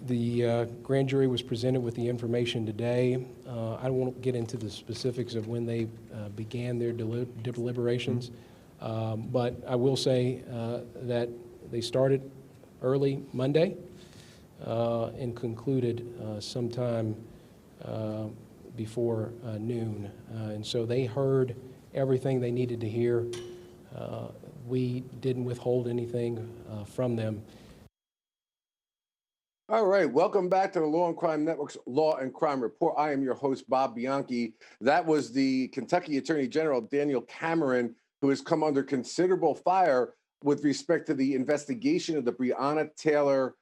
The grand jury was presented with the information today. I won't get into the specifics of when they began their deliberations, but I will say that they started early Monday and concluded sometime before noon. And so they heard everything they needed to hear. We didn't withhold anything from them. All right, welcome back to the Law and Crime Network's Law and Crime Report. I am your host, Bob Bianchi. That was the Kentucky Attorney General, Daniel Cameron, who has come under considerable fire with respect to the investigation of the Breonna Taylor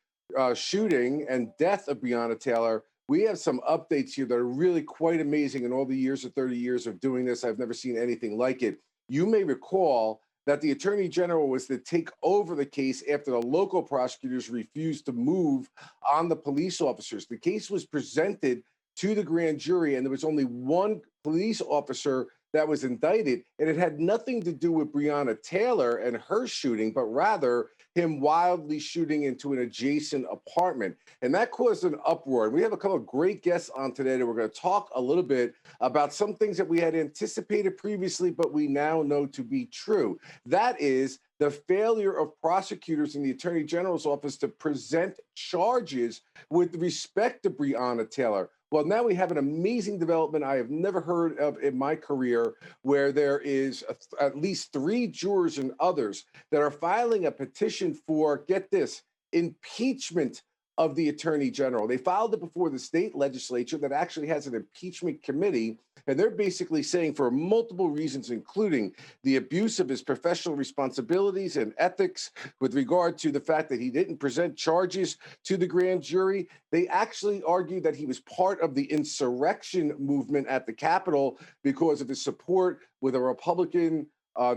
shooting and death of Breonna Taylor. We have some updates here that are really quite amazing in all the years of 30 years of doing this. I've never seen anything like it. You may recall that the Attorney General was to take over the case after the local prosecutors refused to move on the police officers. The case was presented to the grand jury, and there was only one police officer that was indicted, and it had nothing to do with Breonna Taylor and her shooting, but rather him wildly shooting into an adjacent apartment. And that caused an uproar. And we have a couple of great guests on today that we're going to talk a little bit about some things that we had anticipated previously, but we now know to be true. That is the failure of prosecutors in the Attorney General's office to present charges with respect to Breonna Taylor. Well, now we have an amazing development I have never heard of in my career, where there is at least 3 jurors and others that are filing a petition for, get this, impeachment of the Attorney General. They filed it before the state legislature that actually has an impeachment committee, and they're basically saying for multiple reasons, including the abuse of his professional responsibilities and ethics with regard to the fact that he didn't present charges to the grand jury. They actually argue that he was part of the insurrection movement at the Capitol because of his support with a Republican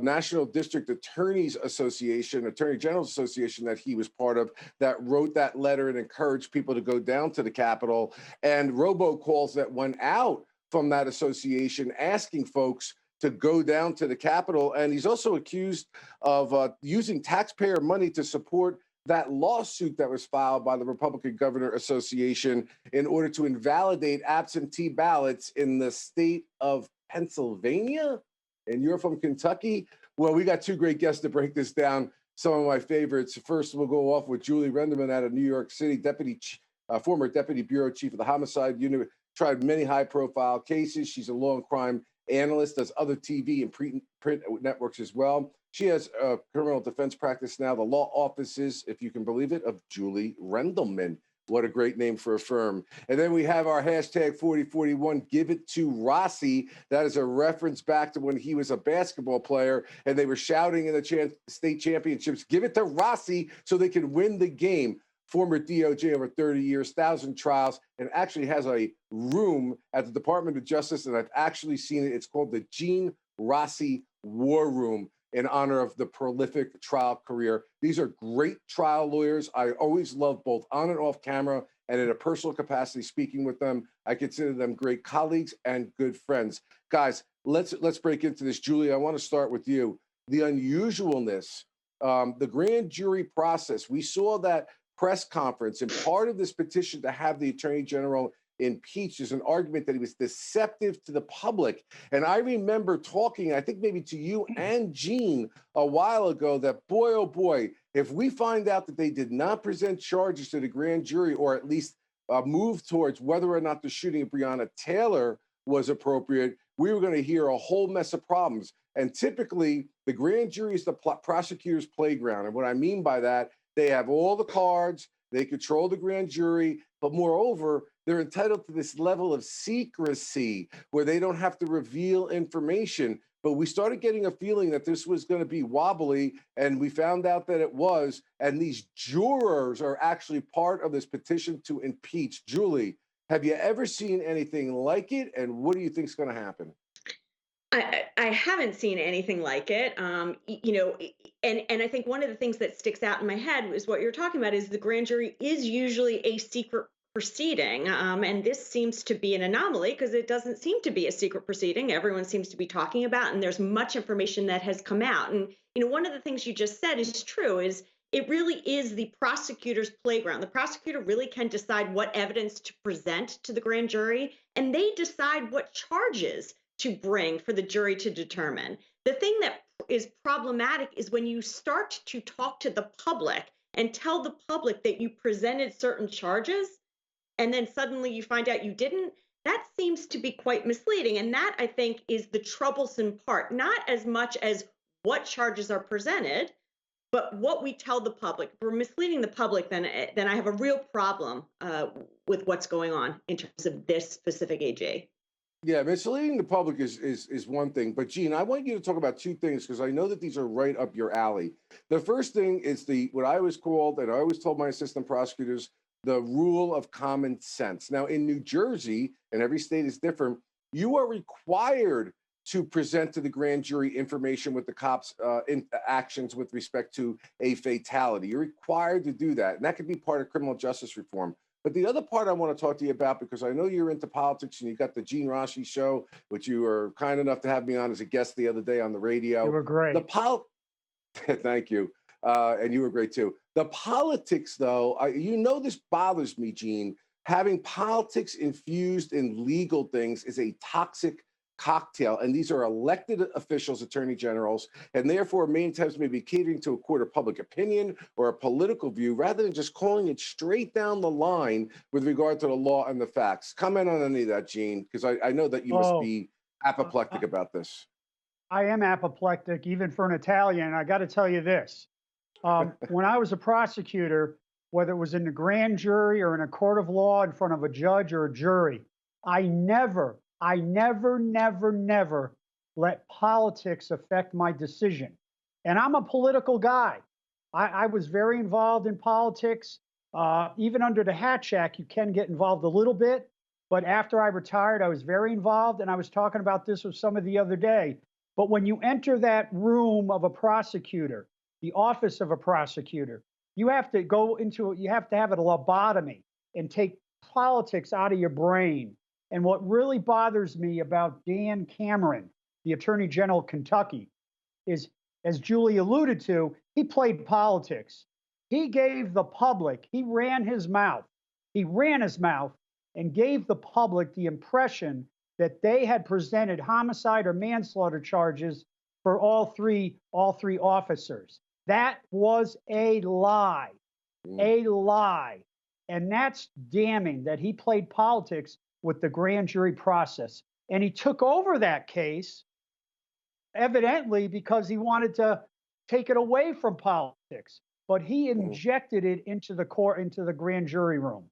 National District Attorneys Association, Attorney General's Association that he was part of, that wrote that letter and encouraged people to go down to the Capitol, and robocalls that went out from that association asking folks to go down to the Capitol. And he's also accused of using taxpayer money to support that lawsuit that was filed by the Republican Governor Association in order to invalidate absentee ballots in the state of Pennsylvania. And you're from Kentucky? Well, we got 2 great guests to break this down. Some of my favorites. First, we'll go off with Julie Rendelman out of New York City, former Deputy Bureau Chief of the Homicide Unit, tried many high-profile cases. She's a law and crime analyst, does other TV and print networks as well. She has a criminal defense practice now, the law offices, if you can believe it, of Julie Rendelman. What a great name for a firm. And then we have our hashtag 4041, give it to Rossi. That is a reference back to when he was a basketball player and they were shouting in the state championships, give it to Rossi so they can win the game. Former DOJ over 30 years, 1,000 trials, and actually has a room at the Department of Justice, and I've actually seen it. It's called the Gene Rossi War Room, in honor of the prolific trial career. These are great trial lawyers. I always love both on and off camera and in a personal capacity speaking with them. I consider them great colleagues and good friends. Guys, let's break into this. Julie, I want to start with you. The unusualness, the grand jury process. We saw that press conference, and part of this petition to have the Attorney General impeached is an argument that he was deceptive to the public. And I remember talking, I think maybe to you and Gene a while ago, that boy, oh boy, if we find out that they did not present charges to the grand jury, or at least move towards whether or not the shooting of Breonna Taylor was appropriate, we were going to hear a whole mess of problems. And typically, the grand jury is the prosecutor's playground. And what I mean by that, they have all the cards, they control the grand jury, but moreover, they're entitled to this level of secrecy where they don't have to reveal information. But we started getting a feeling that this was going to be wobbly, and we found out that it was. And these jurors are actually part of this petition to impeach. Julie, have you ever seen anything like it? And what do you think is going to happen? I haven't seen anything like it, and I think one of the things that sticks out in my head is what you're talking about is the grand jury is usually a secret proceeding, and this seems to be an anomaly because it doesn't seem to be a secret proceeding. Everyone seems to be talking about, and there's much information that has come out. And one of the things you just said is true. Is it really is the prosecutor's playground. The prosecutor really can decide what evidence to present to the grand jury, and they decide what charges to bring for the jury to determine. The thing that is problematic is when you start to talk to the public and tell the public that you presented certain charges, and then suddenly you find out you didn't. That seems to be quite misleading. And that, I think, is the troublesome part, not as much as what charges are presented, but what we tell the public. If we're misleading the public, then I have a real problem with what's going on in terms of this specific AG. Yeah, misleading the public is one thing. But Gene, I want you to talk about two things because I know that these are right up your alley. The first thing is what I always called, and I always told my assistant prosecutors, the rule of common sense. Now, in New Jersey, and every state is different, you are required to present to the grand jury information with the cops' actions with respect to a fatality. You're required to do that, and that could be part of criminal justice reform. But the other part I want to talk to you about, because I know you're into politics and you got the Gene Rossi show, which you were kind enough to have me on as a guest the other day on the radio. You were great. Thank you. And you were great too. The politics, though, this bothers me, Gene. Having politics infused in legal things is a toxic cocktail, and these are elected officials, attorney generals, and therefore many times may be catering to a court of public opinion or a political view rather than just calling it straight down the line with regard to the law and the facts. Comment on any of that, Gene, because I know that you must be apoplectic about this. I am apoplectic, even for an Italian. I got to tell you this. When I was a prosecutor, whether it was in the grand jury or in a court of law in front of a judge or a jury, I never let politics affect my decision. And I'm a political guy. I was very involved in politics. Even under the Hatch Act, you can get involved a little bit. But after I retired, I was very involved. And I was talking about this with somebody the other day. But when you enter that room of a prosecutor, the office of a prosecutor, you have to have a lobotomy and take politics out of your brain. And what really bothers me about Dan Cameron, the Attorney General of Kentucky, is, as Julie alluded to, he played politics. He gave the public, he ran his mouth and gave the public the impression that they had presented homicide or manslaughter charges for all three officers. That was a lie, And that's damning that he played politics with the grand jury process. And he took over that case, evidently, because he wanted to take it away from politics. But he injected it into the court, into the grand jury room.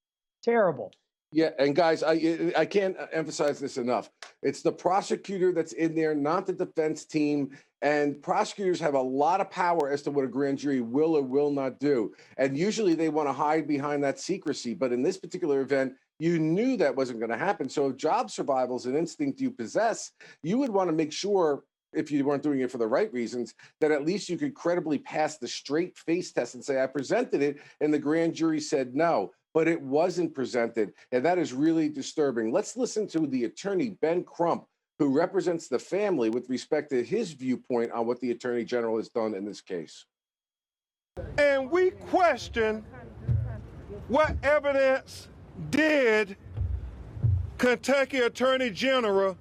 Terrible. Yeah, and guys, I can't emphasize this enough. It's the prosecutor that's in there, not the defense team. And prosecutors have a lot of power as to what a grand jury will or will not do. And usually they want to hide behind that secrecy. But in this particular event, you knew that wasn't going to happen. So if job survival is an instinct you possess, you would want to make sure, if you weren't doing it for the right reasons, that at least you could credibly pass the straight face test and say, I presented it, and the grand jury said no. But it wasn't presented, and that is really disturbing. Let's listen to the attorney, Ben Crump, who represents the family with respect to his viewpoint on what the Attorney General has done in this case. And we question what evidence did Kentucky Attorney General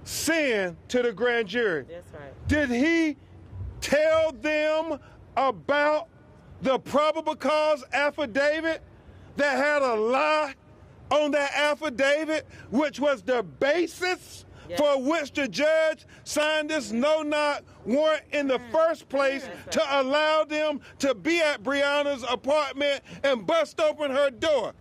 send to the grand jury? That's right. Did he tell them about the probable cause affidavit that had a lie on that affidavit, which was the basis for which the judge signed this no-knock warrant in the first place to allow them to be at Breonna's apartment and bust open her door?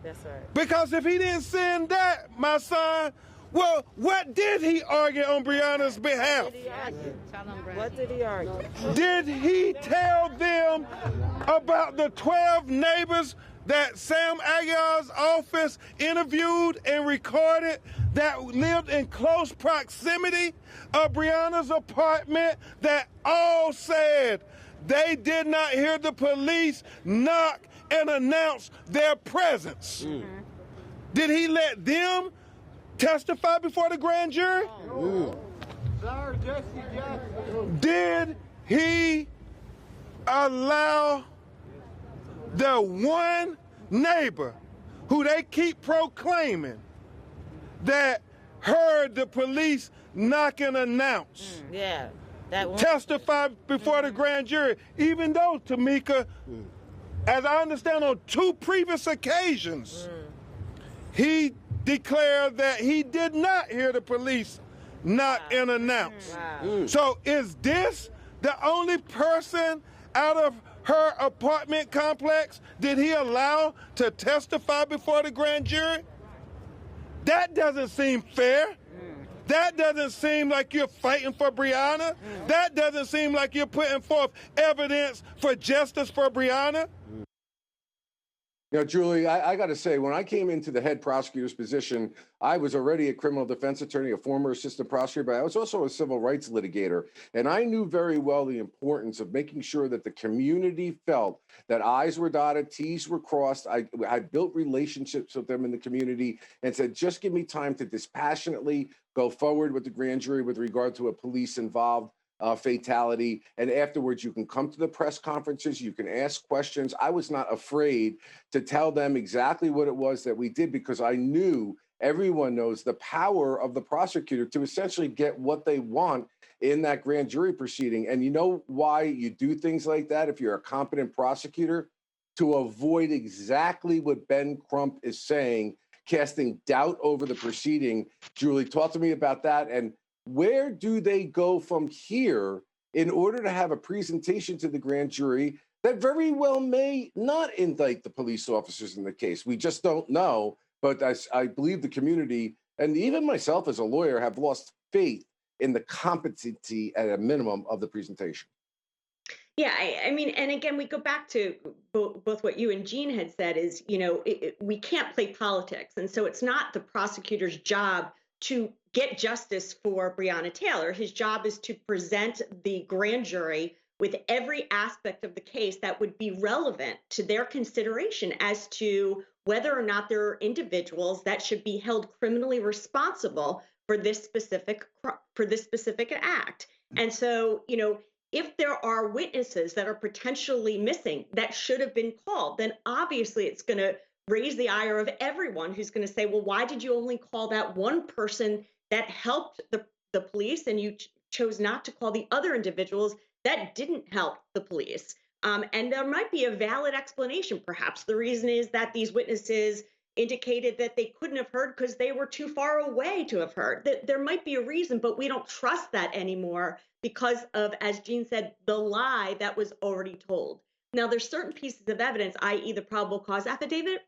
That's right. Because if he didn't send that, my son, well, what did he argue on Breonna's behalf? What did he argue? Did he tell them about the 12 neighbors that Sam Aguilar's office interviewed and recorded that lived in close proximity of Breonna's apartment that all said they did not hear the police knock and announce their presence? Did he let them testify before the grand jury? Did he allow the one neighbor who they keep proclaiming that heard the police knock and announce Yeah, that one. testify before the grand jury, even though, Tamika, as I understand, on 2 previous occasions, he declared that he did not hear the police knock and announce. Wow. So is this the only person out of her apartment complex did he allow to testify before the grand jury? That doesn't seem fair. That doesn't seem like you're fighting for Breonna. That doesn't seem like you're putting forth evidence for justice for Breonna. You know, Julie, I got to say, when I came into the head prosecutor's position, I was already a criminal defense attorney, a former assistant prosecutor, but I was also a civil rights litigator. And I knew very well the importance of making sure that the community felt that I's were dotted, T's were crossed. I built relationships with them in the community and said, just give me time to dispassionately go forward with the grand jury with regard to a police involved fatality. And afterwards, you can come to the press conferences, you can ask questions. I was not afraid to tell them exactly what it was that we did, because I knew, everyone knows, the power of the prosecutor to essentially get what they want in that grand jury proceeding. And you know why you do things like that if you're a competent prosecutor? To avoid exactly what Ben Crump is saying, casting doubt over the proceeding. Julie, talk to me about that. And where do they go from here in order to have a presentation to the grand jury that very well may not indict the police officers in the case? We just don't know. But I believe the community, and even myself as a lawyer, have lost faith in the competency at a minimum of the presentation. Yeah, I mean, and again, we go back to both what you and Jean had said is, you know, we can't play politics. And so it's not the prosecutor's job to get justice for Breonna Taylor. His job is to present the grand jury with every aspect of the case that would be relevant to their consideration as to whether or not there are individuals that should be held criminally responsible for this specific act. And so, you know, if there are witnesses that are potentially missing that should have been called, then obviously it's going to raise the ire of everyone who's going to say, well, why did you only call that one person that helped the police and you chose not to call the other individuals that didn't help the police? And there might be a valid explanation. Perhaps the reason is that these witnesses indicated that they couldn't have heard because they were too far away to have heard. There might be a reason, but we don't trust that anymore because of, as Jean said, the lie that was already told. Now, there's certain pieces of evidence, i.e. the probable cause affidavit.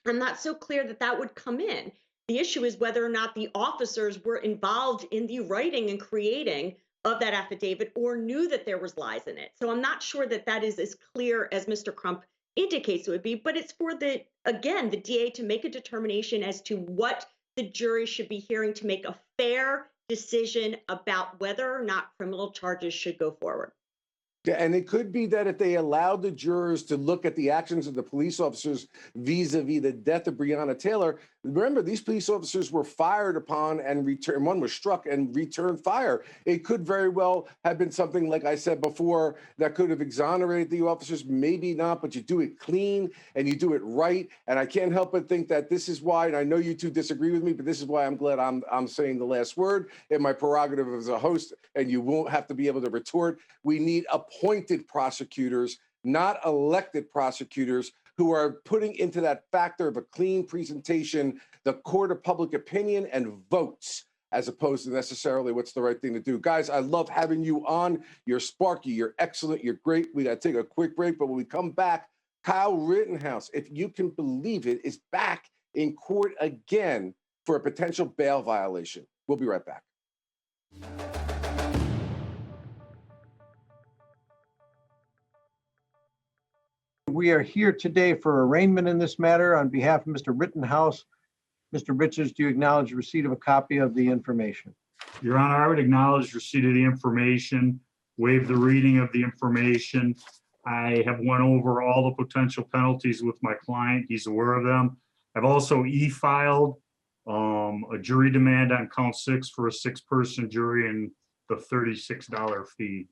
I'm not so clear that that would come in. The issue is whether or not the officers were involved in the writing and creating of that affidavit or knew that there was lies in it. So I'm not sure that that is as clear as Mr. Crump indicates it would be, but it's for the DA to make a determination as to what the jury should be hearing to make a fair decision about whether or not criminal charges should go forward. Yeah, and it could be that if they allowed the jurors to look at the actions of the police officers vis-a-vis the death of Breonna Taylor, remember, these police officers were fired upon and returned. One was struck and returned fire. It could very well have been something, like I said before, that could have exonerated the officers. Maybe not, but you do it clean and you do it right. And I can't help but think that this is why, and I know you two disagree with me, but this is why I'm glad I'm saying the last word in my prerogative as a host, and you won't have to be able to retort. We need appointed prosecutors, not elected prosecutors, who are putting into that factor of a clean presentation the court of public opinion and votes, as opposed to necessarily what's the right thing to do. Guys, I love having you on. You're sparky, you're excellent, you're great. We got to take a quick break, but when we come back, Kyle Rittenhouse, if you can believe it, is back in court again for a potential bail violation. We'll be right back. We are here today for arraignment in this matter on behalf of Mr. Rittenhouse. Mr. Richards, do you acknowledge receipt of a copy of the information? Your Honor, I would acknowledge receipt of the information, waive the reading of the information. I have went over all the potential penalties with my client. He's aware of them. I've also e-filed a jury demand on count 6 for a 6-person jury and the $36 fee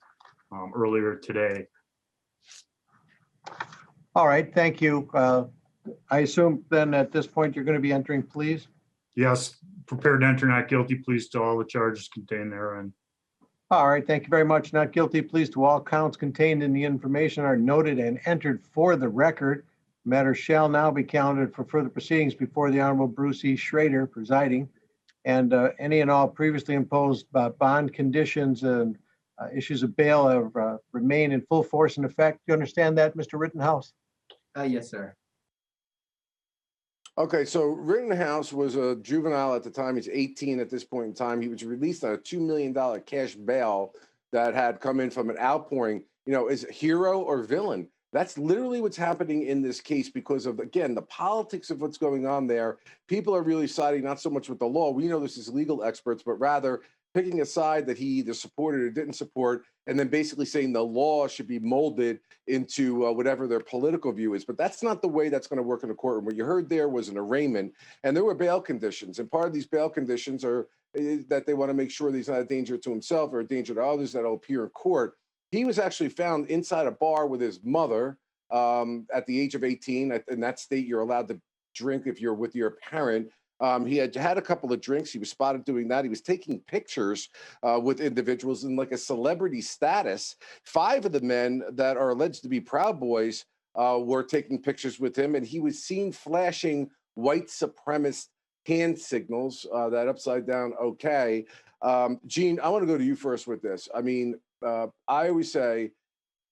earlier today. All right, thank you. I assume then at this point you're going to be entering pleas? Yes, prepared to enter not guilty pleas to all the charges contained therein. All right, thank you very much. Not guilty pleas to all counts contained in the information are noted and entered for the record. Matter shall now be counted for further proceedings before the Honorable Bruce E. Schrader presiding. And any and all previously imposed bond conditions and issues of bail have remain in full force and effect. Do you understand that, Mr. Rittenhouse? Yes, sir. Okay, so Rittenhouse was a juvenile at the time. He's 18 at this point in time. He was released on a $2 million cash bail that had come in from an outpouring. You know, is hero or villain? That's literally what's happening in this case because of, again, the politics of what's going on there. People are really siding not so much with the law. We know this is legal experts, but rather picking a side that he either supported or didn't support, and then basically saying the law should be molded into whatever their political view is. But that's not the way that's going to work in a courtroom. What you heard there was an arraignment, and there were bail conditions. And part of these bail conditions are that they want to make sure that he's not a danger to himself or a danger to others that will appear in court. He was actually found inside a bar with his mother at the age of 18. In that state, you're allowed to drink if you're with your parent. He had had a couple of drinks. He was spotted doing that. He was taking pictures with individuals in like a celebrity status. 5 of the men that are alleged to be Proud Boys were taking pictures with him, and he was seen flashing white supremacist hand signals, that upside down okay. Gene, I want to go to you first with this. I mean, I always say,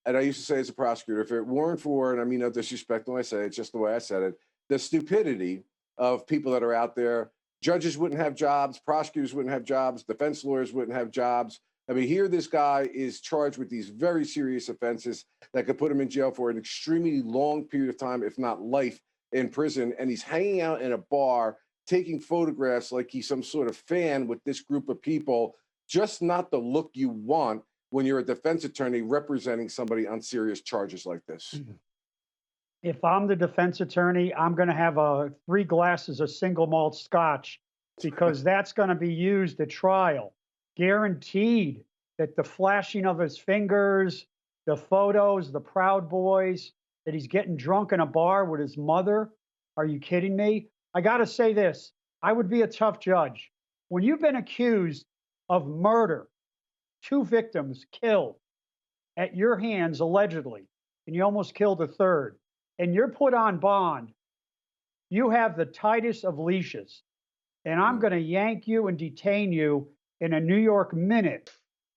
and I used to say as a prosecutor, if it weren't for, and I mean no disrespect when I say it, it's just the way I said it, the stupidity of people that are out there, judges wouldn't have jobs, prosecutors wouldn't have jobs, defense lawyers wouldn't have jobs. I mean, here this guy is charged with these very serious offenses that could put him in jail for an extremely long period of time, if not life, in prison. And he's hanging out in a bar, taking photographs like he's some sort of fan with this group of people, just not the look you want when you're a defense attorney representing somebody on serious charges like this. If I'm the defense attorney, I'm going to have 3 glasses of single malt scotch because that's going to be used at trial. Guaranteed that the flashing of his fingers, the photos, the Proud Boys, that he's getting drunk in a bar with his mother. Are you kidding me? I got to say this. I would be a tough judge. When you've been accused of murder, 2 victims killed at your hands allegedly, and you almost killed a third, and you're put on bond, you have the tightest of leashes. And I'm going to yank you and detain you in a New York minute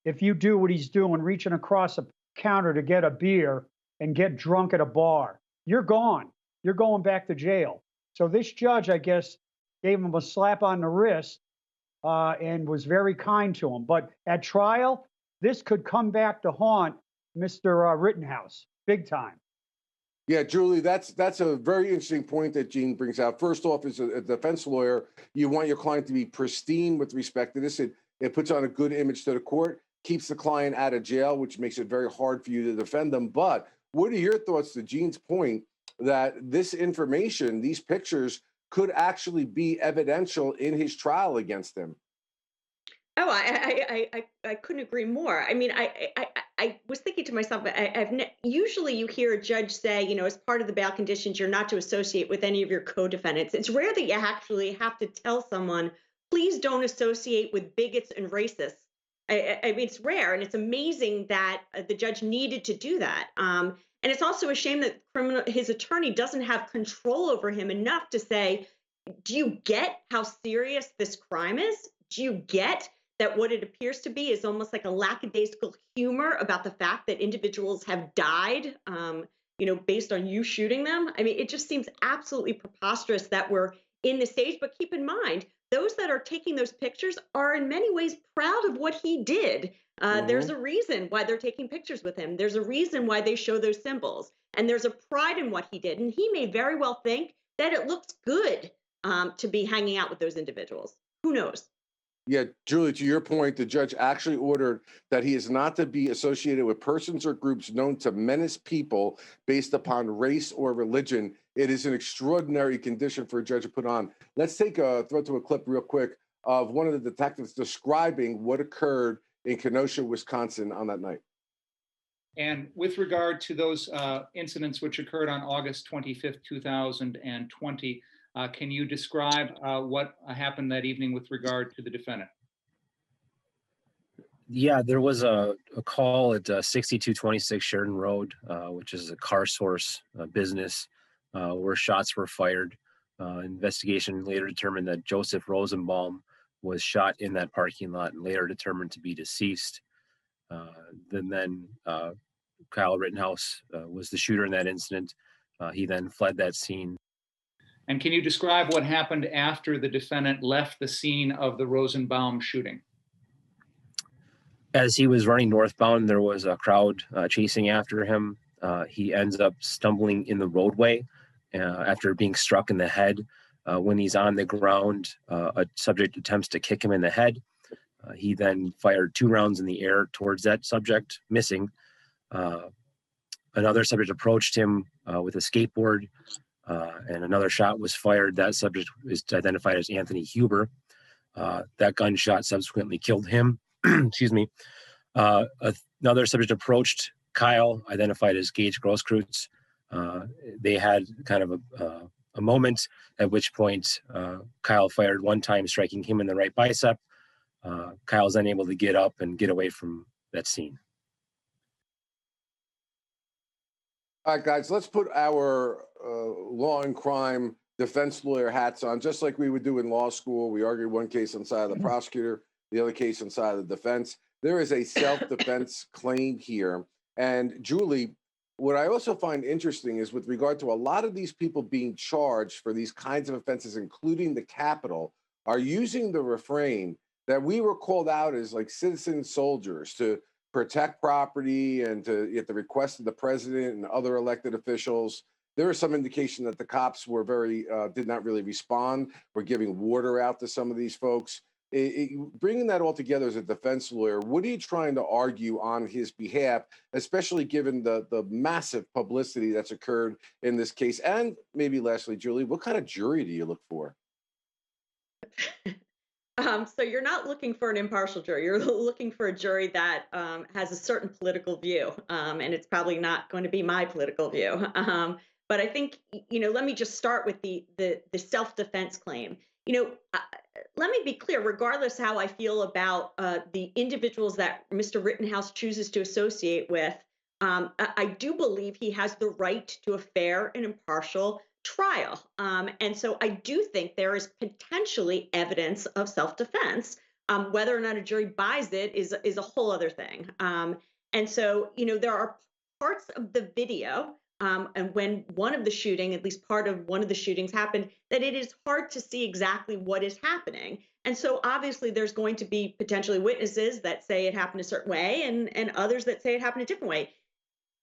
if you do what he's doing, reaching across a counter to get a beer and get drunk at a bar. You're gone. You're going back to jail. So this judge, I guess, gave him a slap on the wrist and was very kind to him. But at trial, this could come back to haunt Mr. Rittenhouse big time. Yeah, Julie, that's a very interesting point that Gene brings out. First off, as a defense lawyer, you want your client to be pristine with respect to this. It puts on a good image to the court, keeps the client out of jail, which makes it very hard for you to defend them. But what are your thoughts to Gene's point that this information, these pictures, could actually be evidential in his trial against him? Oh, I couldn't agree more. I mean, I was thinking to myself, usually you hear a judge say, you know, as part of the bail conditions, you're not to associate with any of your co-defendants. It's rare that you actually have to tell someone, please don't associate with bigots and racists. I mean, it's rare, and it's amazing that the judge needed to do that. And it's also a shame that his attorney doesn't have control over him enough to say, do you get how serious this crime is? Do you get that what it appears to be is almost like a lackadaisical humor about the fact that individuals have died, you know, based on you shooting them? I mean, it just seems absolutely preposterous that we're in this stage. But keep in mind, those that are taking those pictures are in many ways proud of what he did. There's a reason why they're taking pictures with him. There's a reason why they show those symbols. And there's a pride in what he did. And he may very well think that it looks good to be hanging out with those individuals. Who knows? Yeah, Julie, to your point, the judge actually ordered that he is not to be associated with persons or groups known to menace people based upon race or religion. It is an extraordinary condition for a judge to put on. Let's throw to a clip real quick of one of the detectives describing what occurred in Kenosha, Wisconsin on that night. And with regard to those incidents which occurred on August 25th, 2020, can you describe what happened that evening with regard to the defendant? Yeah, there was a call at 6226 Sheridan Road, which is a car source business, where shots were fired. Investigation later determined that Joseph Rosenbaum was shot in that parking lot and later determined to be deceased. Then Kyle Rittenhouse was the shooter in that incident. He then fled that scene. And can you describe what happened after the defendant left the scene of the Rosenbaum shooting? As he was running northbound, there was a crowd chasing after him. He ends up stumbling in the roadway after being struck in the head. When he's on the ground, a subject attempts to kick him in the head. He then fired 2 rounds in the air towards that subject, missing. Another subject approached him with a skateboard, and another shot was fired. That subject is identified as Anthony Huber. That gunshot subsequently killed him. Excuse me. Another subject approached Kyle, identified as Gage Grosskreutz. They had kind of a moment, at which point Kyle fired 1 time, striking him in the right bicep. Kyle's then able to get up and get away from that scene. All right, guys, let's put our law and crime defense lawyer hats on, just like we would do in law school. We argued one case on the side of the prosecutor, the other case on the side of the defense. There is a self-defense claim here. And Julie, what I also find interesting is with regard to a lot of these people being charged for these kinds of offenses, including the capital, are using the refrain that we were called out as like citizen soldiers to protect property and to at the request of the president and other elected officials. There is some indication that the cops were did not really respond. We're giving water out to some of these folks. Bringing that all together as a defense lawyer, what are you trying to argue on his behalf, especially given the massive publicity that's occurred in this case? And maybe lastly, Julie, what kind of jury do you look for? So you're not looking for an impartial jury. You're looking for a jury that has a certain political view, and it's probably not going to be my political view. But I think, let me just start with the self-defense claim. Let me be clear, regardless how I feel about the individuals that Mr. Rittenhouse chooses to associate with, I do believe he has the right to a fair and impartial trial. And so I do think there is potentially evidence of self-defense. Whether or not a jury buys it is a whole other thing. And so, there are parts of the video, and when one of the shooting, at least part of one of the shootings happened, that it is hard to see exactly what is happening. And so obviously there's going to be potentially witnesses that say it happened a certain way and others that say it happened a different way.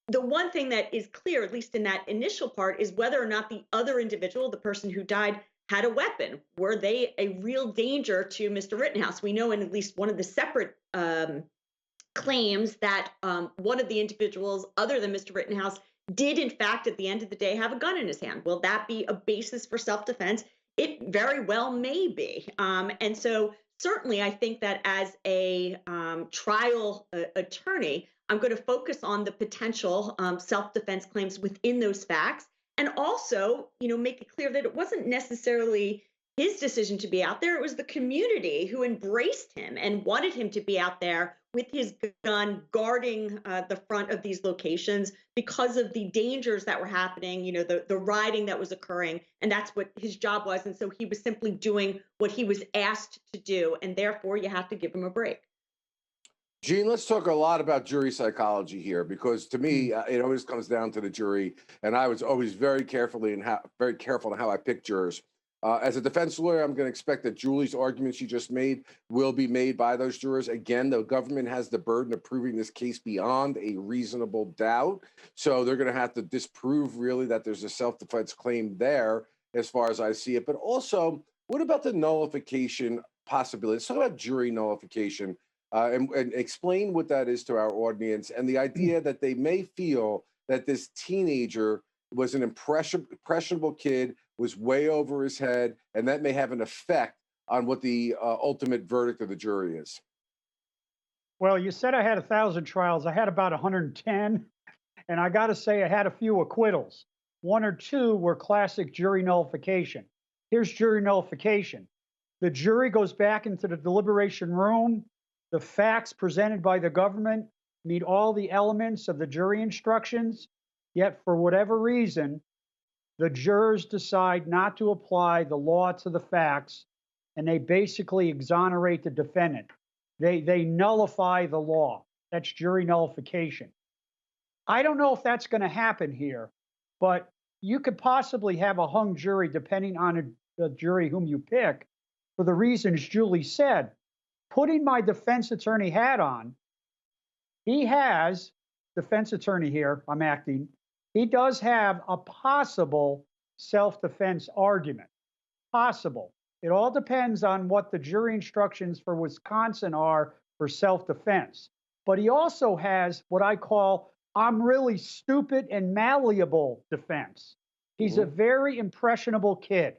The one thing that is clear, at least in that initial part, is whether or not the other individual, the person who died, had a weapon. Were they a real danger to Mr. Rittenhouse? We know in at least one of the separate claims that one of the individuals other than Mr. Rittenhouse did, in fact, at the end of the day, have a gun in his hand. Will that be a basis for self-defense? It very well may be. And so certainly I think that as a trial attorney, I'm going to focus on the potential self-defense claims within those facts, and also, make it clear that it wasn't necessarily his decision to be out there. It was the community who embraced him and wanted him to be out there with his gun guarding the front of these locations because of the dangers that were happening, the rioting that was occurring. And that's what his job was. And so he was simply doing what he was asked to do. And therefore, you have to give him a break. Gene, let's talk a lot about jury psychology here, because to me, it always comes down to the jury. And I was always very careful in how I pick jurors. As a defense lawyer, I'm going to expect that Julie's argument she just made will be made by those jurors. Again, the government has the burden of proving this case beyond a reasonable doubt. So they're going to have to disprove really that there's a self-defense claim there as far as I see it. But also, what about the nullification possibility? Let's talk about jury nullification and explain what that is to our audience, and the idea that they may feel that this teenager was an impressionable kid, was way over his head, and that may have an effect on what the ultimate verdict of the jury is. Well, you said I had 1,000 trials. I had about 110. And I got to say, I had a few acquittals. One or two were classic jury nullification. Here's jury nullification. The jury goes back into the deliberation room. The facts presented by the government meet all the elements of the jury instructions. Yet, for whatever reason, the jurors decide not to apply the law to the facts, and they basically exonerate the defendant. They nullify the law. That's jury nullification. I don't know if that's going to happen here, but you could possibly have a hung jury depending on the jury whom you pick for the reasons Julie said. Putting my defense attorney hat on, he has, defense attorney here, I'm acting, he does have a possible self-defense argument. Possible. It all depends on what the jury instructions for Wisconsin are for self-defense. But he also has what I call I'm really stupid and malleable defense. He's a very impressionable kid.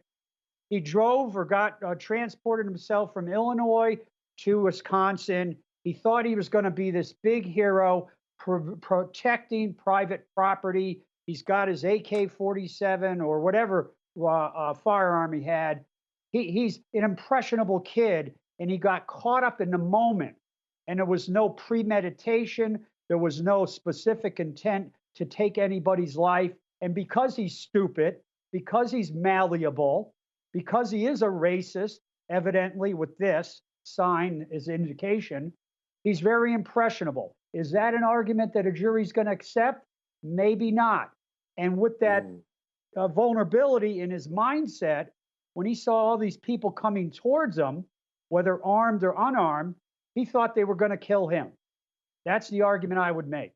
He drove or got transported himself from Illinois to Wisconsin. He thought he was going to be this big hero protecting private property. He's got his AK-47 or whatever firearm he had. He's an impressionable kid, and he got caught up in the moment. And there was no premeditation. There was no specific intent to take anybody's life. And because he's stupid, because he's malleable, because he is a racist, evidently with this sign as indication, he's very impressionable. Is that an argument that a jury's going to accept? Maybe not. And with that vulnerability in his mindset, when he saw all these people coming towards him, whether armed or unarmed, he thought they were going to kill him. That's the argument I would make.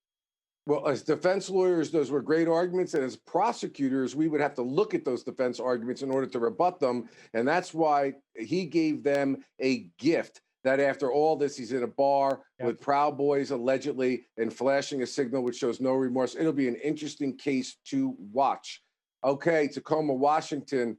Well, as defense lawyers, those were great arguments. And as prosecutors, we would have to look at those defense arguments in order to rebut them. And that's why he gave them a gift that after all this, he's in a bar with Proud Boys, allegedly, and flashing a signal which shows no remorse. It'll be an interesting case to watch. Okay, Tacoma, Washington.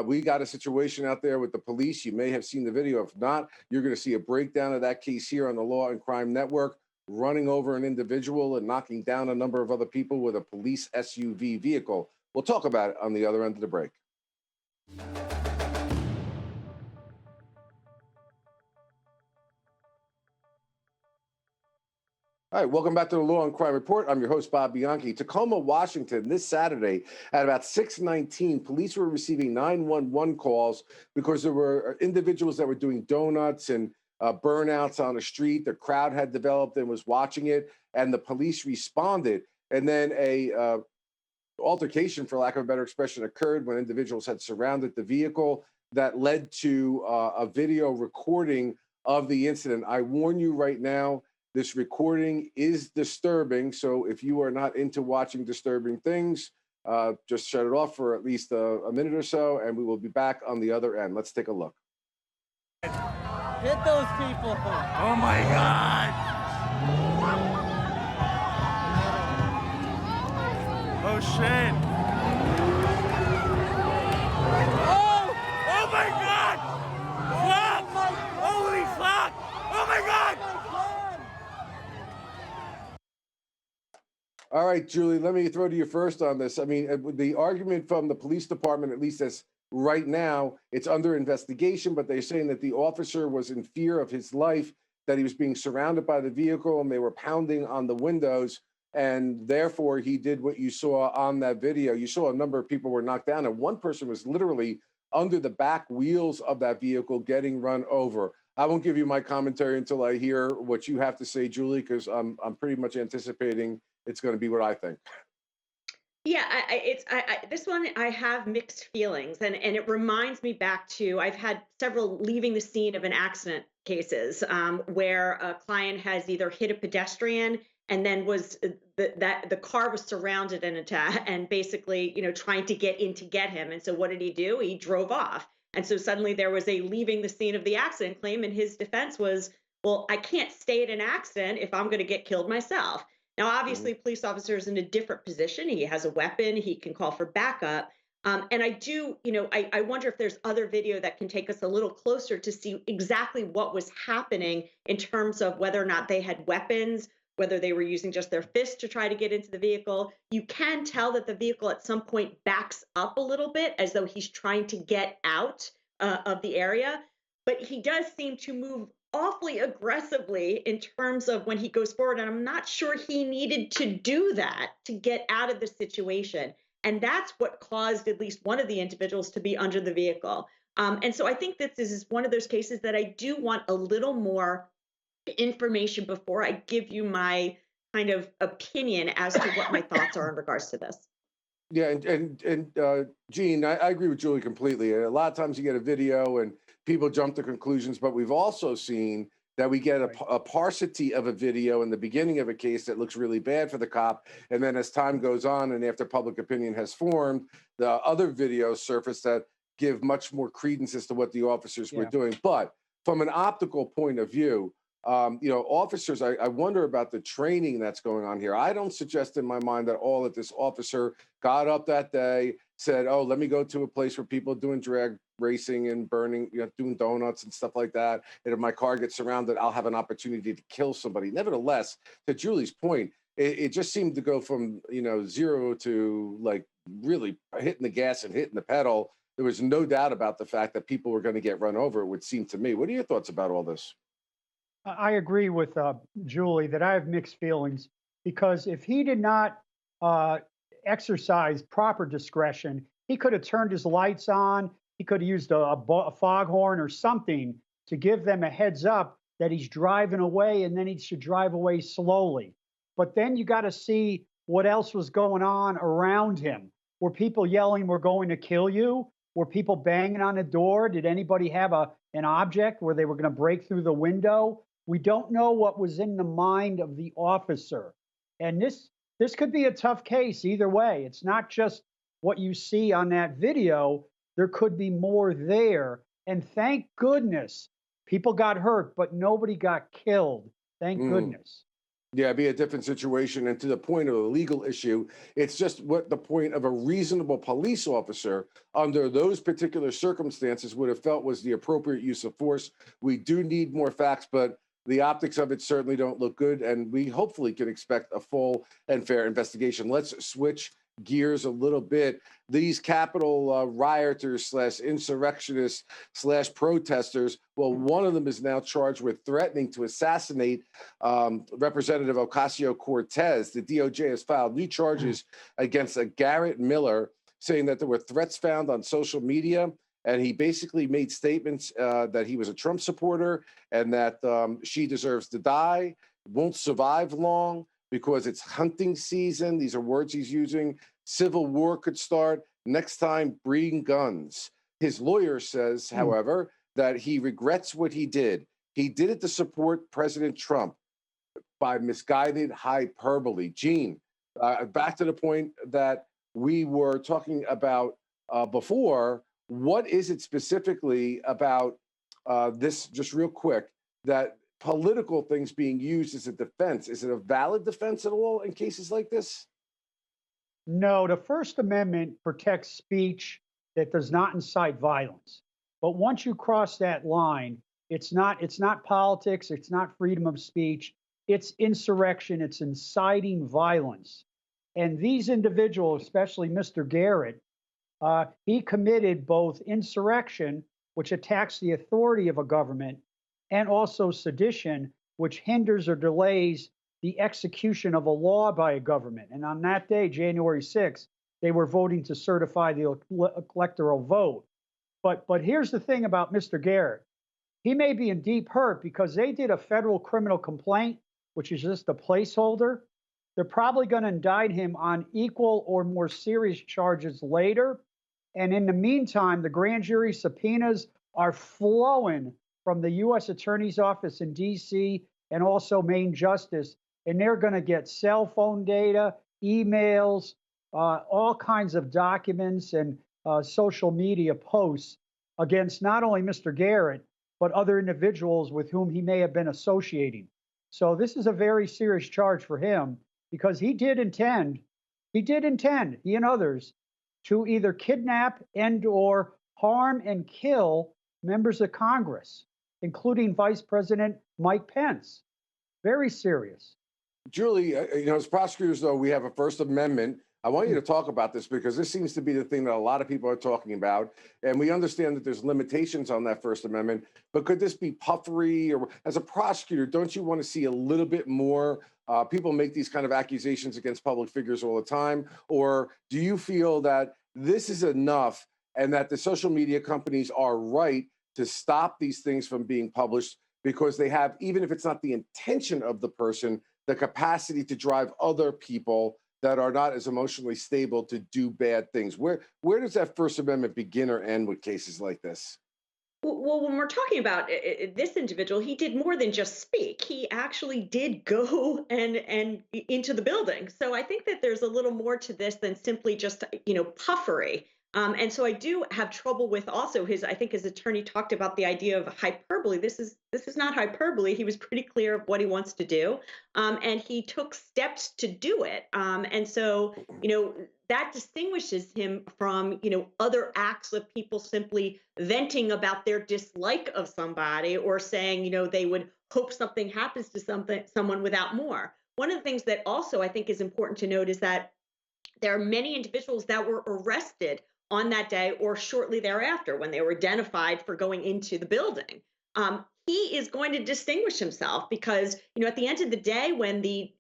We got a situation out there with the police. You may have seen the video. If not, you're going to see a breakdown of that case here on the Law and Crime Network, running over an individual and knocking down a number of other people with a police SUV vehicle. We'll talk about it on the other end of the break. All right, welcome back to the Law and Crime Report. I'm your host, Bob Bianchi. Tacoma, Washington, this Saturday at about 6:19, police were receiving 911 calls because there were individuals that were doing donuts and burnouts on the street. The crowd had developed and was watching it, and the police responded. And then a altercation, for lack of a better expression, occurred when individuals had surrounded the vehicle that led to a video recording of the incident. I warn you right now, this recording is disturbing, so if you are not into watching disturbing things, just shut it off for at least a minute or so, and we will be back on the other end. Let's take a look. Hit those people. Oh my God! Oh shit! Oh my God! Fuck! Holy fuck! Oh my God! All right, Julie, let me throw to you first on this. I mean, the argument from the police department, at least as right now, it's under investigation, but they're saying that the officer was in fear of his life, that he was being surrounded by the vehicle and they were pounding on the windows. And therefore, he did what you saw on that video. You saw a number of people were knocked down, and one person was literally under the back wheels of that vehicle getting run over. I won't give you my commentary until I hear what you have to say, Julie, because I'm pretty much anticipating it's going to be what I think. Yeah, this one, I have mixed feelings, and it reminds me back to, I've had several leaving the scene of an accident cases where a client has either hit a pedestrian and then was the car was surrounded and basically, trying to get in to get him. And so what did he do? He drove off. And so suddenly there was a leaving the scene of the accident claim, and his defense was, well, I can't stay at an accident if I'm going to get killed myself. Now, obviously, police officer is in a different position. He has a weapon. He can call for backup. And I do, I wonder if there's other video that can take us a little closer to see exactly what was happening in terms of whether or not they had weapons, whether they were using just their fists to try to get into the vehicle. You can tell that the vehicle at some point backs up a little bit as though he's trying to get out of the area. But he does seem to move awfully aggressively in terms of when he goes forward. And I'm not sure he needed to do that to get out of the situation. And that's what caused at least one of the individuals to be under the vehicle. And so I think that this is one of those cases that I do want a little more information before I give you my kind of opinion as to what my thoughts are in regards to this. Yeah, and Gene, I agree with Julie completely. A lot of times you get a video and people jump to conclusions, but we've also seen that we get a paucity of a video in the beginning of a case that looks really bad for the cop. And then as time goes on and after public opinion has formed, the other videos surface that give much more credence as to what the officers were doing. But from an optical point of view, officers, I wonder about the training that's going on here. I don't suggest in my mind at all that this officer got up that day, said, oh, let me go to a place where people are doing drag racing and burning, doing donuts and stuff like that. And if my car gets surrounded, I'll have an opportunity to kill somebody. Nevertheless, to Julie's point, it just seemed to go from, zero to like really hitting the gas and hitting the pedal. There was no doubt about the fact that people were going to get run over, it would seem to me. What are your thoughts about all this? I agree with Julie that I have mixed feelings because if he did not exercise proper discretion, he could have turned his lights on. He could have used a foghorn or something to give them a heads up that he's driving away, and then he should drive away slowly. But then you got to see what else was going on around him. Were people yelling, "We're going to kill you"? Were people banging on the door? Did anybody have an object where they were going to break through the window? We don't know what was in the mind of the officer. And this could be a tough case either way. It's not just what you see on that video. There could be more there. And thank goodness people got hurt, but nobody got killed. Thank goodness. Yeah, it'd be a different situation. And to the point of a legal issue, it's just what the point of a reasonable police officer under those particular circumstances would have felt was the appropriate use of force. We do need more facts, but the optics of it certainly don't look good. And we hopefully can expect a full and fair investigation. Let's switch gears a little bit. These Capitol rioters / insurrectionists / protesters, well, one of them is now charged with threatening to assassinate Representative Ocasio-Cortez. The DOJ has filed new charges against Garrett Miller, saying that there were threats found on social media. And he basically made statements that he was a Trump supporter and that she deserves to die, won't survive long because it's hunting season. These are words he's using. Civil war could start. Next time, bring guns. His lawyer says, however, that he regrets what he did. He did it to support President Trump by misguided hyperbole. Gene, back to the point that we were talking about before. What is it specifically about this, just real quick, that political things being used as a defense? Is it a valid defense at all in cases like this? No, the First Amendment protects speech that does not incite violence. But once you cross that line, it's not politics, it's not freedom of speech, it's insurrection, it's inciting violence. And these individuals, especially Mr. Garrett, he committed both insurrection, which attacks the authority of a government, and also sedition, which hinders or delays the execution of a law by a government. And on that day, January 6th, they were voting to certify the electoral vote. But here's the thing about Mr. Garrett. He may be in deep hurt because they did a federal criminal complaint, which is just a placeholder. They're probably going to indict him on equal or more serious charges later. And in the meantime, the grand jury subpoenas are flowing from the U.S. Attorney's Office in D.C. and also Main Justice. And they're going to get cell phone data, emails, all kinds of documents and social media posts against not only Mr. Garrett, but other individuals with whom he may have been associating. So this is a very serious charge for him because he and others, to either kidnap and or harm and kill members of Congress, including Vice President Mike Pence. Very serious. Julie, as prosecutors, though, we have a First Amendment. I want you to talk about this because this seems to be the thing that a lot of people are talking about. And we understand that there's limitations on that First Amendment, but could this be puffery? Or as a prosecutor, don't you want to see a little bit more? People make these kind of accusations against public figures all the time. Or do you feel that this is enough and that the social media companies are right to stop these things from being published because they have, even if it's not the intention of the person, the capacity to drive other people that are not as emotionally stable to do bad things? Where does that First Amendment begin or end with cases like this? Well, when we're talking about this individual, he did more than just speak. He actually did go and into the building. So I think that there's a little more to this than simply just puffery. And so I do have trouble with also I think his attorney talked about the idea of hyperbole. This is not hyperbole. He was pretty clear of what he wants to do. And he took steps to do it. And so, that distinguishes him from, other acts of people simply venting about their dislike of somebody or saying, they would hope something happens to someone without more. One of the things that also I think is important to note is that there are many individuals that were arrested on that day or shortly thereafter when they were identified for going into the building. He is going to distinguish himself because, at the end of the day, when the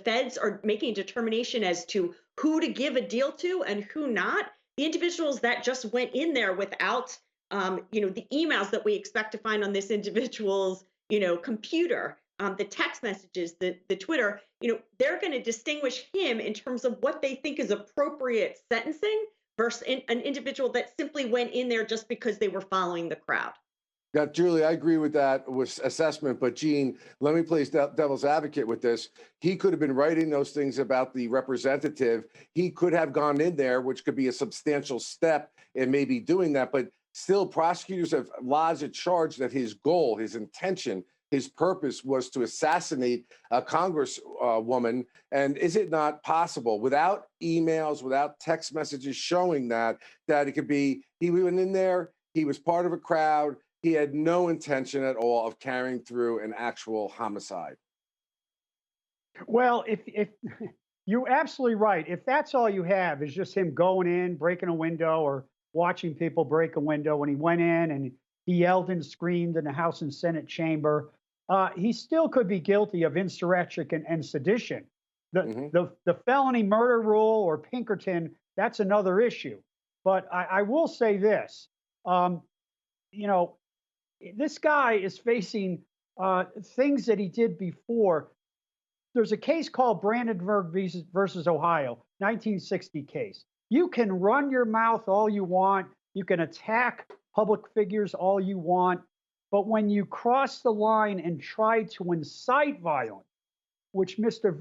feds are making a determination as to who to give a deal to and who not, the individuals that just went in there without, the emails that we expect to find on this individual's, computer, the text messages, the Twitter, they're going to distinguish him in terms of what they think is appropriate sentencing versus an individual that simply went in there just because they were following the crowd. Yeah, Julie, I agree with that assessment. But Gene, let me play devil's advocate with this. He could have been writing those things about the representative. He could have gone in there, which could be a substantial step in maybe doing that. But still, prosecutors have lodged a charge that his goal, his intention, his purpose was to assassinate a congresswoman. And is it not possible without emails, without text messages showing that it could be he went in there, he was part of a crowd, he had no intention at all of carrying through an actual homicide? Well, if you're absolutely right. If that's all you have is just him going in, breaking a window, or watching people break a window when he went in and he yelled and screamed in the House and Senate chamber, he still could be guilty of insurrection and sedition. The felony murder rule or Pinkerton, that's another issue. But I will say this, this guy is facing things that he did before. There's a case called Brandenburg versus Ohio, 1960 case. You can run your mouth all you want. You can attack public figures all you want. But when you cross the line and try to incite violence, which Mr.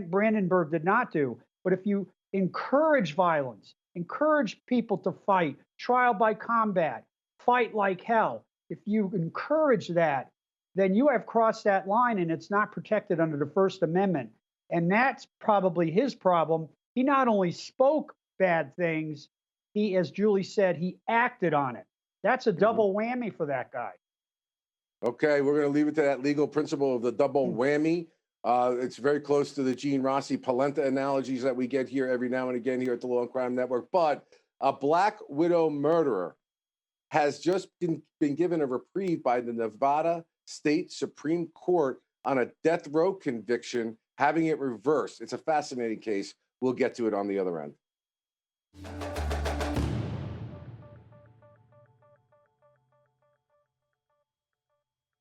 Brandenburg did not do, but if you encourage violence, encourage people to fight, trial by combat, fight like hell, if you encourage that, then you have crossed that line and it's not protected under the First Amendment. And that's probably his problem. He not only spoke bad things, he, as Julie said, he acted on it. That's a double whammy for that guy. Okay, we're going to leave it to that legal principle of the double whammy. It's very close to the Gene Rossi polenta analogies that we get here every now and again here at the Law&Crime Network. But a Black widow murderer has just been given a reprieve by the Nevada State Supreme Court on a death row conviction, having it reversed. It's a fascinating case. We'll get to it on the other end.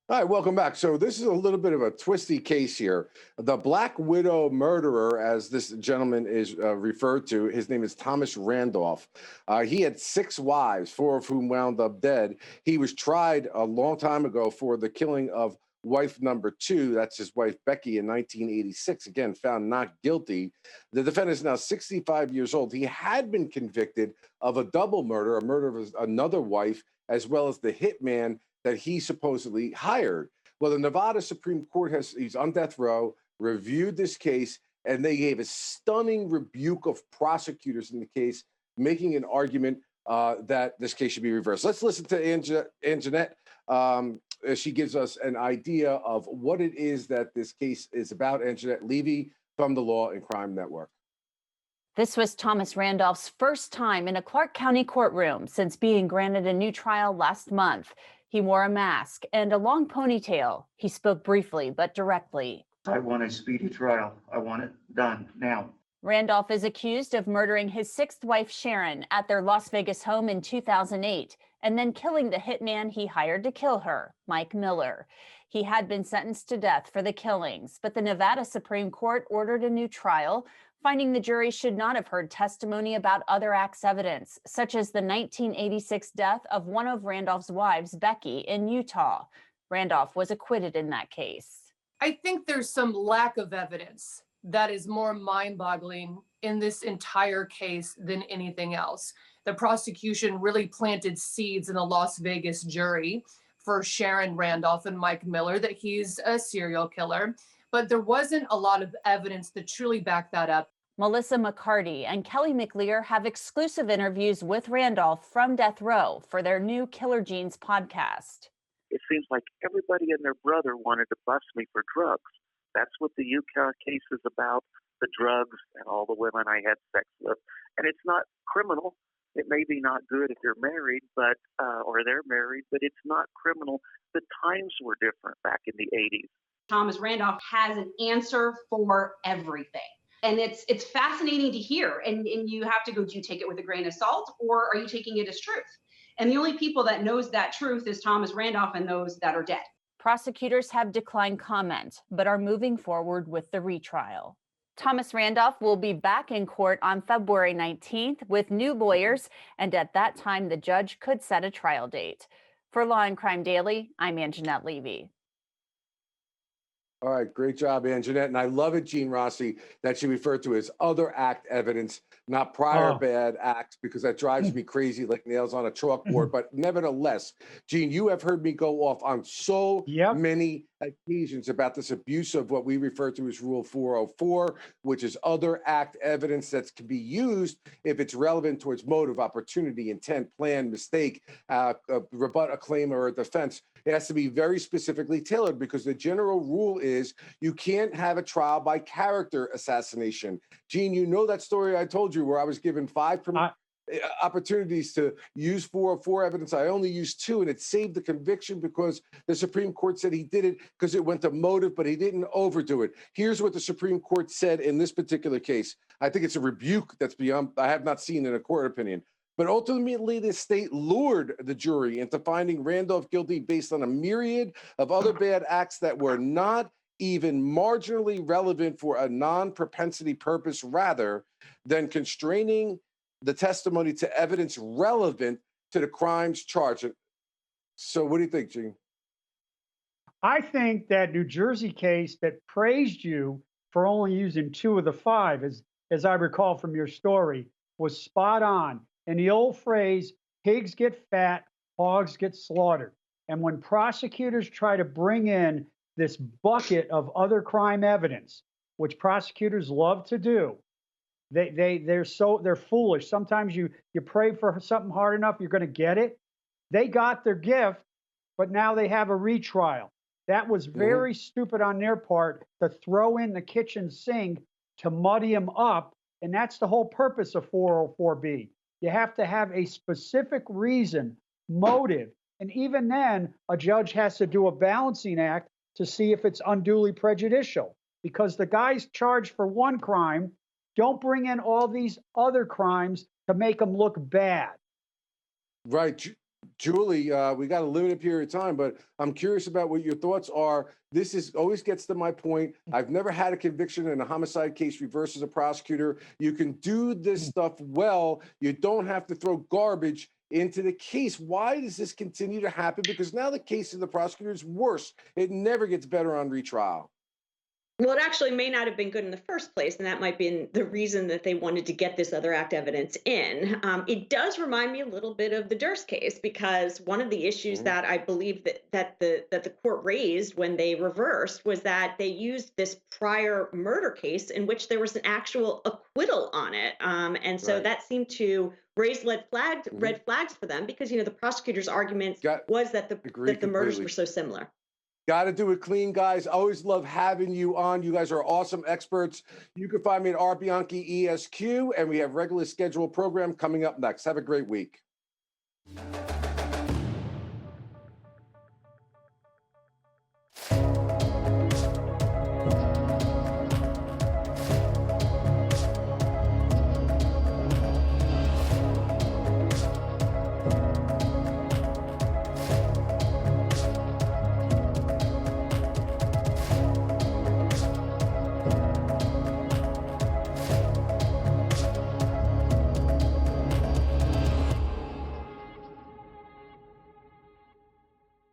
All right, welcome back. So this is a little bit of a twisty case here. The Black widow murderer, as this gentleman is referred to, his name is Thomas Randolph. He had 6 wives, 4 of whom wound up dead. He was tried a long time ago for the killing of wife number 2, that's his wife Becky, in 1986, again, found not guilty. The defendant is now 65 years old. He had been convicted of a double murder, a murder of another wife, as well as the hitman that he supposedly hired. Well, the Nevada Supreme Court he's on death row, reviewed this case, and they gave a stunning rebuke of prosecutors in the case, making an argument that this case should be reversed. Let's listen to Anjanette. She gives us an idea of what it is that this case is about. Anjanette Levy from the Law and Crime Network. This was Thomas Randolph's first time in a Clark County courtroom since being granted a new trial last month. He wore a mask and a long ponytail. He spoke briefly but directly. I want a speedy trial. I want it done now. Randolph is accused of murdering his sixth wife, Sharon, at their Las Vegas home in 2008, and then killing the hitman he hired to kill her, Mike Miller. He had been sentenced to death for the killings, but the Nevada Supreme Court ordered a new trial, finding the jury should not have heard testimony about other acts evidence, such as the 1986 death of one of Randolph's wives, Becky, in Utah. Randolph was acquitted in that case. I think there's some lack of evidence that is more mind-boggling in this entire case than anything else. The prosecution really planted seeds in the Las Vegas jury for Sharon Randolph and Mike Miller that he's a serial killer, but there wasn't a lot of evidence to truly back that up. Melissa McCarty and Kelly McLear have exclusive interviews with Randolph from death row for their new Killer Genes podcast. It seems like everybody and their brother wanted to bust me for drugs. That's what the Utah case is about, the drugs and all the women I had sex with. And it's not criminal. It may be not good if you're married, but or they're married, but it's not criminal. The times were different back in the 80s. Thomas Randolph has an answer for everything. And it's fascinating to hear. And you have to go, do you take it with a grain of salt or are you taking it as truth? And the only people that knows that truth is Thomas Randolph and those that are dead. Prosecutors have declined comment, but are moving forward with the retrial. Thomas Randolph will be back in court on February 19th with new lawyers, and at that time, the judge could set a trial date. For Law and Crime Daily, I'm Anjanette Levy. All right, great job, Anjanette. And I love it, Gene Rossi, that she referred to as other act evidence, not prior bad acts, because that drives me crazy like nails on a chalkboard. But nevertheless, Gene, you have heard me go off on so many occasions about this abuse of what we refer to as Rule 404, which is other act evidence that can be used if it's relevant towards motive, opportunity, intent, plan, mistake, rebut a claim or a defense. It has to be very specifically tailored because the general rule is you can't have a trial by character assassination. Gene, you know that story I told you where I was given 5 opportunities to use 404 evidence. I only used 2, and it saved the conviction because the Supreme Court said he did it because it went to motive, but he didn't overdo it. Here's what the Supreme Court said in this particular case. I think it's a rebuke that's beyond, I have not seen in a court opinion. But ultimately, the state lured the jury into finding Randolph guilty based on a myriad of other bad acts that were not even marginally relevant for a non-propensity purpose, rather than constraining the testimony to evidence relevant to the crimes charged. So what do you think, Gene? I think that New Jersey case that praised you for only using 2 of the 5, as I recall from your story, was spot on. And the old phrase, pigs get fat, hogs get slaughtered. And when prosecutors try to bring in this bucket of other crime evidence, which prosecutors love to do, they're foolish. Sometimes you pray for something hard enough, you're going to get it. They got their gift, but now they have a retrial. That was very stupid on their part to throw in the kitchen sink to muddy them up. And that's the whole purpose of 404B. You have to have a specific reason, motive. And even then, a judge has to do a balancing act to see if it's unduly prejudicial. Because the guys charged for one crime don't bring in all these other crimes to make them look bad. Right. Julie, we got a limited period of time, but I'm curious about what your thoughts are. This is always gets to my point. I've never had a conviction in a homicide case reversed as a prosecutor. You can do this stuff well. You don't have to throw garbage into the case. Why does this continue to happen? Because now the case of the prosecutor is worse. It never gets better on retrial. Well, it actually may not have been good in the first place, and that might be the reason that they wanted to get this other act evidence in. It does remind me a little bit of the Durst case, because one of the issues that I believe that the court raised when they reversed was that they used this prior murder case in which there was an actual acquittal on it, and so that seemed to raise red flags for them, because the prosecutor's argument was that the murders were so similar. Got to do it clean, guys. Always love having you on. You guys are awesome experts. You can find me at Bianchi ESQ, and we have regularly scheduled program coming up next. Have a great week.